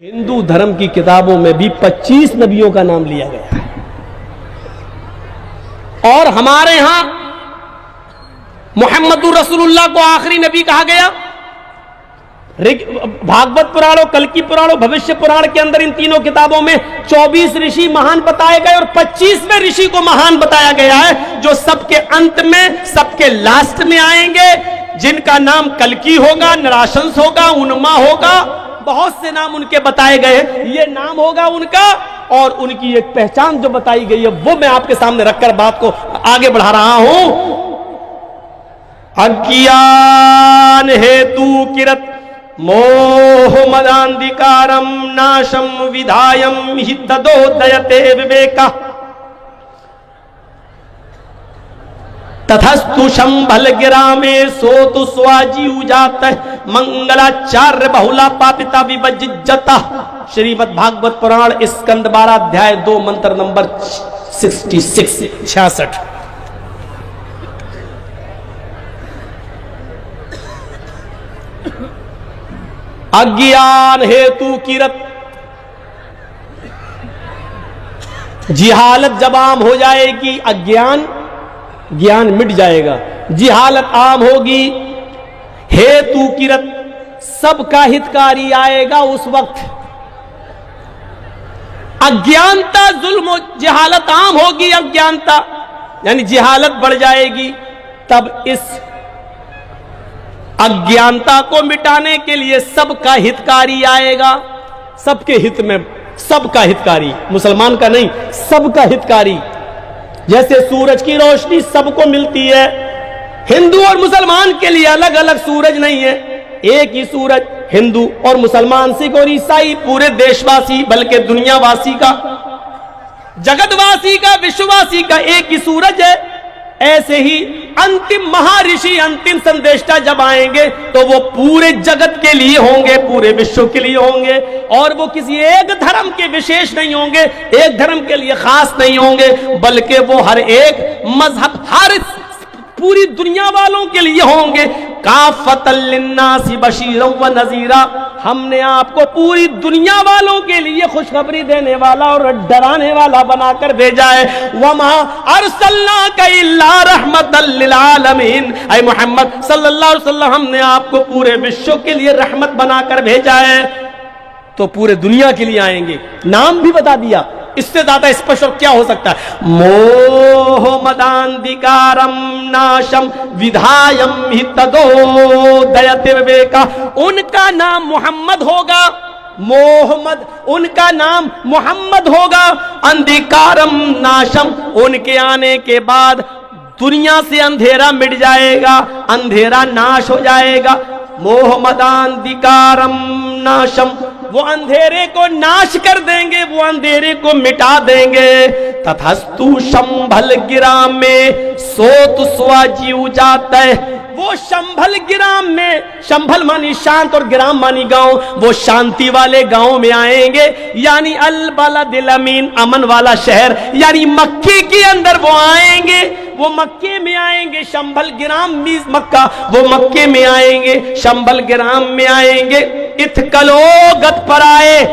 हिंदू धर्म की किताबों में भी 25 नबियों का नाम लिया गया है और हमारे यहां मुहम्मदुर रसूलुल्लाह को आखिरी नबी कहा गया। भागवत पुराण और कल्की पुराण और भविष्य पुराण के अंदर इन तीनों किताबों में 24 ऋषि महान बताए गए और 25वें ऋषि को महान बताया गया है जो सबके अंत में, सबके लास्ट में आएंगे, जिनका नाम कल्की होगा, नराशंस होगा, उन्मा होगा, बहुत से नाम उनके बताए गए। ये नाम होगा उनका और उनकी एक पहचान जो बताई गई है वो मैं आपके सामने रखकर बात को आगे बढ़ा रहा हूं। अज्ञान हेतु किरत मोह मदांधिकारम नाशम विधायम हि तदोदयते विवेका तथस्तु शंभल गिरामे सोतु स्वाजीव जात मंगलाचार्य बहुला पापिता विभजिज्जता। श्रीमद् भागवत पुराण स्कंद 12 अध्याय 2 मंत्र नंबर 66। अज्ञान हेतु किरत, जिहालत जब आम हो जाएगी, ज्ञान मिट जाएगा, जिहालत आम होगी, हेतु किरत सबका हितकारी आएगा उस वक्त। अज्ञानता जुल्म, जिहालत आम होगी, अज्ञानता यानी जिहालत बढ़ जाएगी, तब इस अज्ञानता को मिटाने के लिए सबका हितकारी आएगा। सबके हित में, सबका हितकारी, मुसलमान का नहीं, सबका हितकारी। जैसे सूरज की रोशनी सबको मिलती है, हिंदू और मुसलमान के लिए अलग अलग सूरज नहीं है, एक ही सूरज हिंदू और मुसलमान, सिख और ईसाई, पूरे देशवासी बल्कि दुनियावासी का, जगतवासी का, विश्ववासी का एक ही सूरज है। ऐसे ही अंतिम महर्षि, अंतिम संदेष्टा जब आएंगे तो वो पूरे जगत के लिए होंगे, पूरे विश्व के लिए होंगे और वो किसी एक धर्म के विशेष नहीं होंगे, एक धर्म के लिए खास नहीं होंगे, बल्कि वो हर एक मजहब, हर पूरी दुनिया वालों के लिए होंगे। काफतल लिन्नासी बशीरन व नज़ीरा, हमने आपको पूरी दुनिया वालों के लिए खुशखबरी देने वाला और डराने वाला बनाकर भेजा है। वमा अरसलनाका इल्ला रहमतल लिल आलमीन, ऐ मोहम्मद सल्लल्लाहु अलैहि वसल्लम, हमने आपको पूरे विश्व के लिए रहमत बनाकर भेजा है। तो पूरे दुनिया के लिए आएंगे, नाम भी बता दिया, इससे ज्यादा स्पष्ट क्या हो सकता है। मोह मदांधिकारम नाशम विधायम हि तदोदयते विवेका, उनका नाम मोहम्मद होगा, मोहम्मद उनका नाम मोहम्मद होगा। अंधिकारम नाशम, उनके आने के बाद दुनिया से अंधेरा मिट जाएगा, अंधेरा नाश हो जाएगा। मोहम्मदांधिकारम नाशम, वो अंधेरे को नाश कर देंगे, वो अंधेरे को मिटा देंगे। तथस्तु शंभल गिराम में सोत स्वाजीव जाता है, वो शंभल गिराम में, शंभल मानी शांत और गिराम मानी गांव, वो शांति वाले गांव में आएंगे, यानी अल बलदिल अमीन, अमन वाला शहर, यानी मक्के के अंदर वो आएंगे, वो मक्के में आएंगे। शंभल गिराम मीज मक्का, वो मक्के में आएंगे, शंभल गिराम में आएंगे। इथकलो गत पर आए,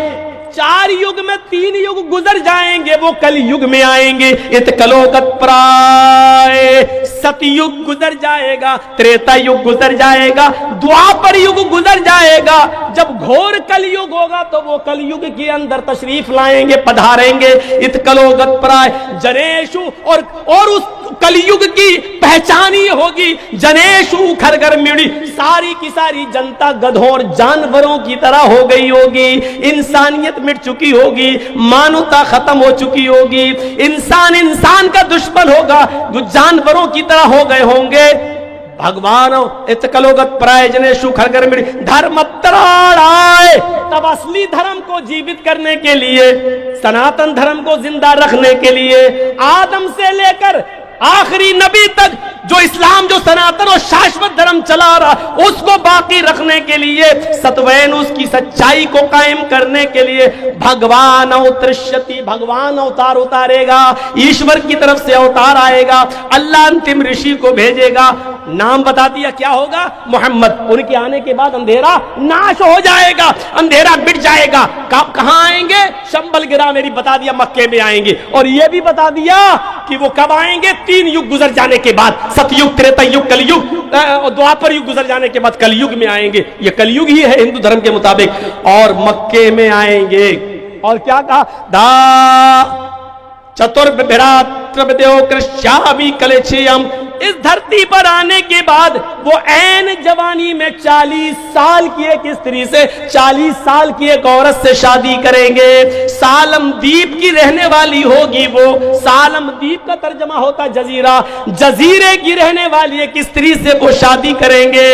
4 युग में 3 युग गुजर जाएंगे, वो कल युग में आएंगे। इतकलो गत पर आए, सतयुग गुजर जाएगा, त्रेता युग गुजर जाएगा, द्वापर युग गुजर जाएगा। जब घोर कलयुग होगा तो वो कलयुग के अंदर तशरीफ लाएंगे, पधारेंगे। इतकलो गत पर आए जनेशु, और उस कलयुग की पहचान ही होगी, जनेशु खरगर मिड़ी, सारी की सारी जनता गधों और जानवरों की तरह हो गई होगी, इंसानियत मिट चुकी होगी, मानवता खत्म हो चुकी होगी, इंसान इंसान का दुश्मन होगा, जो जानवरों की तरह हो गए होंगे। भगवान इतकलोगत प्राय जनेशु खरगर मिड़ी, धर्म आए, तब असली धर्म को जीवित करने के लिए, सनातन धर्म को जिंदा रखने के लिए, आदम से लेकर आखिरी नबी तक जो इस्लाम, जो सनातन और शाश्वत धर्म चला रहा, उसको बाकी रखने के लिए, सत्वैन उसकी सच्चाई को कायम करने के लिए भगवान अवतरिष्यति, भगवान अवतार उतारेगा, ईश्वर की तरफ से अवतार आएगा, अल्लाह अंतिम ऋषि को भेजेगा। नाम बता दिया क्या होगा, मोहम्मद। उनके आने के बाद अंधेरा नाश हो जाएगा, अंधेरा मिट जाएगा। कहां आएंगे, शंबल गिरा मेरी बता दिया, मक्के में आएंगे। और यह भी बता दिया कि वो कब आएंगे, 3 युग गुजर जाने के बाद, सतयुग, त्रेता युग, कलयुग, द्वापर युग गुजर जाने के बाद कलयुग में आएंगे। ये कलयुग ही है हिंदू धर्म के मुताबिक, और मक्के में आएंगे। और क्या कहा, दा चतुर्भ्रातृदेव कृष्यामि कलेचयम्। इस धरती पर आने के बाद वो ऐन जवानी में 40 साल की एक स्त्री से, 40 साल की एक औरत से शादी करेंगे। सालम द्वीप की रहने वाली होगी वो। सालम द्वीप का तर्जमा होता जजीरा, जजीरे की रहने वाली एक स्त्री से वो शादी करेंगे।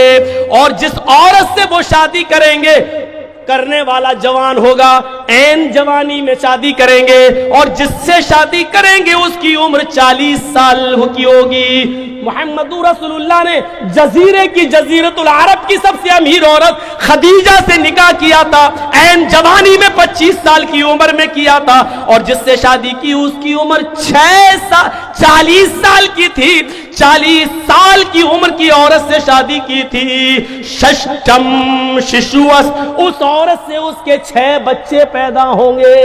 और जिस औरत से वो शादी करेंगे, करने वाला जवान होगा, ऐन जवानी में शादी करेंगे। और जिससे शादी करेंगे उसकी उम्र 40 साल की होगी। मुहम्मदुर रसूलुल्लाह ने जजीरे की, जजीरतुल अरब की सबसे अमीर औरत खदीजा से निकाह किया था, ऐन जवानी में 25 साल की उम्र में किया था। और जिससे शादी की उसकी उम्र 40 साल की थी। 40 साल की उम्र की औरत से शादी की थी। षष्ठम शिशुअस, उस औरत से उसके 6 बच्चे पैदा होंगे।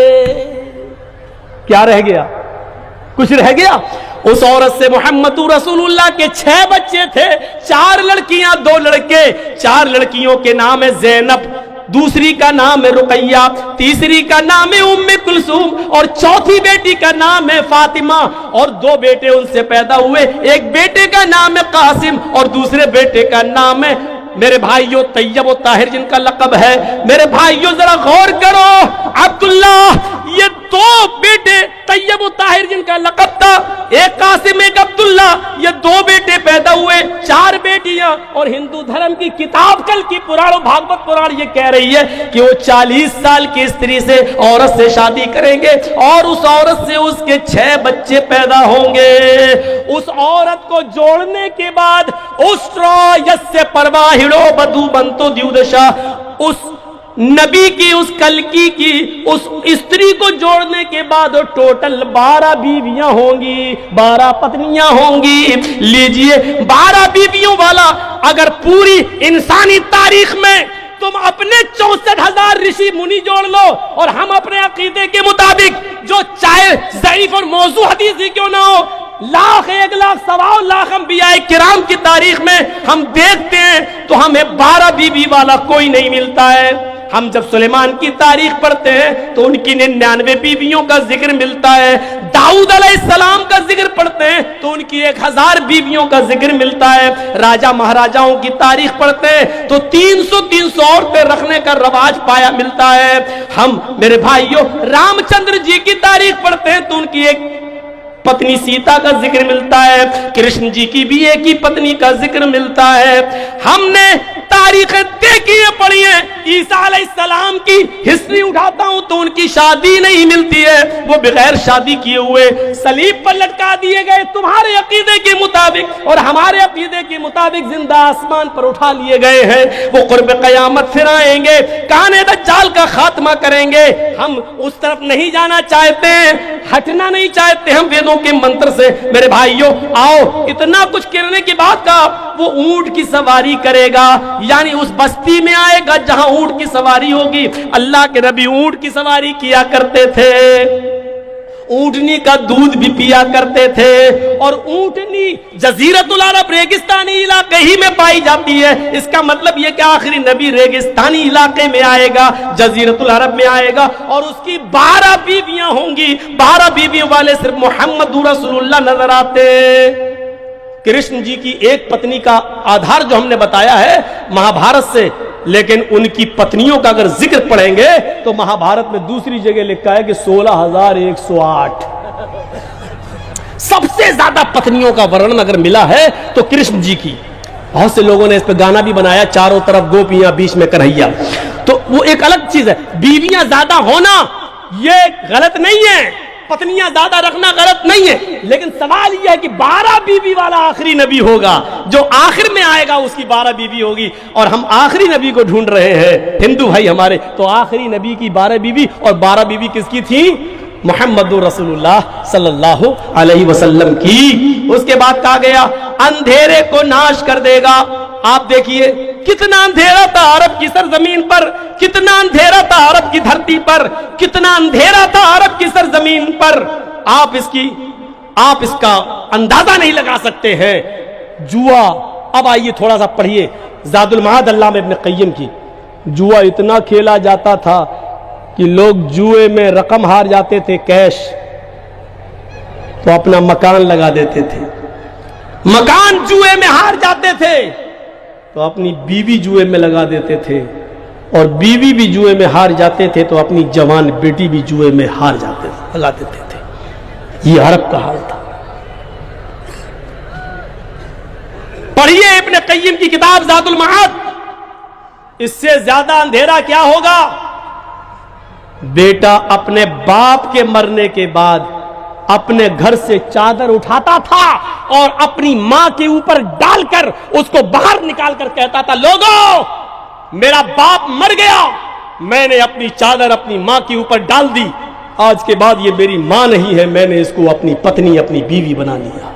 क्या रह गया, कुछ रह गया? उस औरत से मुहम्मदुर रसूलुल्लाह के 6 बच्चे थे, 4 लड़कियां 2 लड़के। 4 लड़कियों के नाम है जैनब, दूसरी का नाम है रुकैया, तीसरी का नाम है उम्मे कुलसूम, और चौथी बेटी का नाम है फातिमा। और 2 बेटे उनसे पैदा हुए, एक बेटे का नाम है कासिम और दूसरे बेटे का नाम है, मेरे भाइयों, तैयब और ताहिर जिनका लक़ब है। मेरे भाइयों जरा गौर करो, अब्दुल्ला, ये 2 बेटे तैयब और ताहिर जिनका लक़ब था, एक कासिम एक अब्दुल्ला, ये 2 बेटे पैदा हुए, 4 बेटियां। और हिंदू धर्म की किताब कल की पुराण, भागवत पुराण ये कह रही है कि वो 40 साल की स्त्री से, औरत से शादी करेंगे और उस औरत से उसके 6 बच्चे पैदा होंगे। उस औरत को जोड़ने के बाद उस्ट्रयस्य परवाहिड़ो बधु बंतो द्युदशा, उस नबी की, उस कलकी की, उस स्त्री को जोड़ने के बाद टोटल 12 बीवियां होंगी, 12 पत्नियां होंगी। लीजिए, 12 बीवियों वाला अगर पूरी इंसानी तारीख में तुम अपने 64,000 ऋषि मुनि जोड़ लो, और हम अपने अकीदे के मुताबिक, जो चाहे ज़ईफ और मौजू हदीस ही क्यों ना हो, लाख, 1 लाख, 1.25 लाख अंबिया किराम की तारीख में हम देखते हैं तो हमें 12 बीवी वाला कोई नहीं मिलता है। हम जब सुलेमान की तारीख पढ़ते हैं तो उनकी 99 बीवियों का जिक्र मिलता है। दाऊद अलैहिस्सलाम का जिक्र पढ़ते हैं तो उनकी 1000 बीवियों का जिक्र मिलता है। राजा महाराजाओं की तारीख पढ़ते हैं तो 300 औरतें रखने का रवाज पाया मिलता है। हम, मेरे भाइयों, रामचंद्र जी की तारीख पढ़ते हैं तो उनकी एक पत्नी सीता का जिक्र मिलता है। कृष्ण जी की भी एक ही पत्नी का जिक्र मिलता है। हमने तारीखें देखी है, पढ़ी है। ईसा अलैहिस्सलाम की हिस्ट्री उठाता हूं तो उनकी शादी नहीं मिलती है, वो बगैर शादी किए हुए सलीब पर लटका दिए गए तुम्हारे अकीदे के मुताबिक, और हमारे अकीदे के मुताबिक जिंदा आसमान पर उठा लिए गए हैं। वो कुर्ब क़यामत फिर आएंगे, काने दज्जाल का खात्मा करेंगे। हम उस तरफ नहीं जाना चाहते, हटना नहीं चाहते हम वेदों के मंत्र से। मेरे भाइयों, आओ, इतना कुछ करने के बाद का वो ऊंट की सवारी करेगा, यानी उस बस्ती में आएगा जहां ऊंट की सवारी होगी। अल्लाह के नबी ऊंट की सवारी किया करते थे, ऊंटनी का दूध भी पिया करते थे, और ऊंटनी जजीरतुल अरब रेगिस्तानी इलाके ही में पाई जाती है। इसका मतलब यह कि आखिरी नबी रेगिस्तानी इलाके में आएगा, जजीरतुल अरब में आएगा, और उसकी 12 बीवियां होंगी। 12 बीवियों वाले सिर्फ मुहम्मद रसूलुल्लाह नजर आते। कृष्ण जी की एक पत्नी का आधार जो हमने बताया है महाभारत से, लेकिन उनकी पत्नियों का अगर जिक्र पढ़ेंगे तो महाभारत में दूसरी जगह लिखा है कि 16,108 सबसे ज्यादा पत्नियों का वर्णन अगर मिला है तो कृष्ण जी की। बहुत से लोगों ने इस पे गाना भी बनाया, चारों तरफ गोपियां बीच में कन्हैया, तो वो एक अलग चीज है। बीवियां ज्यादा होना ये गलत नहीं है, पत्नियां ज्यादा रखना गलत नहीं है, लेकिन सवाल यह है कि 12 बीवी वाला आखिरी नबी होगा, जो आखिर में आएगा उसकी 12 बीवी होगी। और हम आखिरी नबी को ढूंढ रहे हैं हिंदू भाई हमारे, तो आखिरी नबी की 12 बीवी, और 12 बीवी किसकी थी? मुहम्मद रसूलुल्लाह सल्लल्लाहु अलैहि वसल्लम की। उसके बाद कहा गया अंधेरे को नाश कर देगा। आप देखिए कितना अंधेरा था अरब की सरजमीन पर, कितना अंधेरा था अरब की धरती पर, कितना अंधेरा था अरब की सरजमीन पर। आप इसका अंदाजा नहीं लगा सकते हैं। जुआ, अब आइए थोड़ा सा पढ़िए ज़ादुल मआद अल्लामा इब्न क़य्यिम की। जुआ इतना खेला जाता था कि लोग जुए में रकम हार जाते थे कैश, तो अपना मकान लगा देते थे। मकान जुए में हार जाते थे तो अपनी बीवी जुए में लगा देते थे, और बीवी भी जुए में हार जाते थे तो अपनी जवान बेटी भी जुए में हार लगा देते थे। ये अरब का हाल था। पढ़िए इब्न क़य्यिम की किताब ज़ादुल मआद। इससे ज्यादा अंधेरा क्या होगा? बेटा अपने बाप के मरने के बाद अपने घर से चादर उठाता था और अपनी मां के ऊपर डालकर उसको बाहर निकालकर कहता था, लोगों मेरा बाप मर गया, मैंने अपनी चादर अपनी मां के ऊपर डाल दी, आज के बाद ये मेरी मां नहीं है, मैंने इसको अपनी पत्नी अपनी बीवी बना लिया।